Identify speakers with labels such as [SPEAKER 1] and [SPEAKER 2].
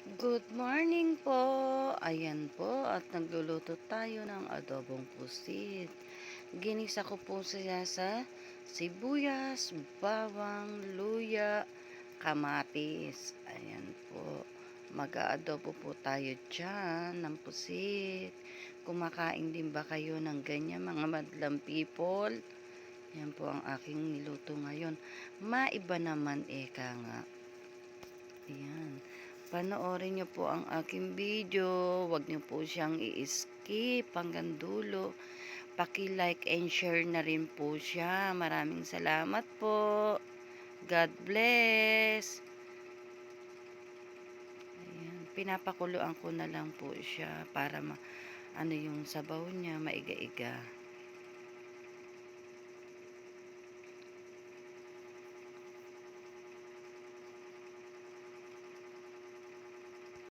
[SPEAKER 1] Good morning po. Ayan po at nagluluto tayo ng adobong pusit. Ginisa ko po siya sa sibuyas, bawang, luya, kamatis. Ayan po. Mag-aadobo po tayo dyan ng pusit. Kumakain din ba kayo ng ganyan mga madlang people? Yan po ang aking niluto ngayon. Maiba naman eka nga. Ayan. Panoorin niyo po ang aking video. Huwag niyo po siyang i-skip hanggang dulo. Paki-like and share na rin po siya. Maraming salamat po. God bless. Ayan. Pinapakuluan ko na lang po siya para ano yung sabaw niya maiga-iga.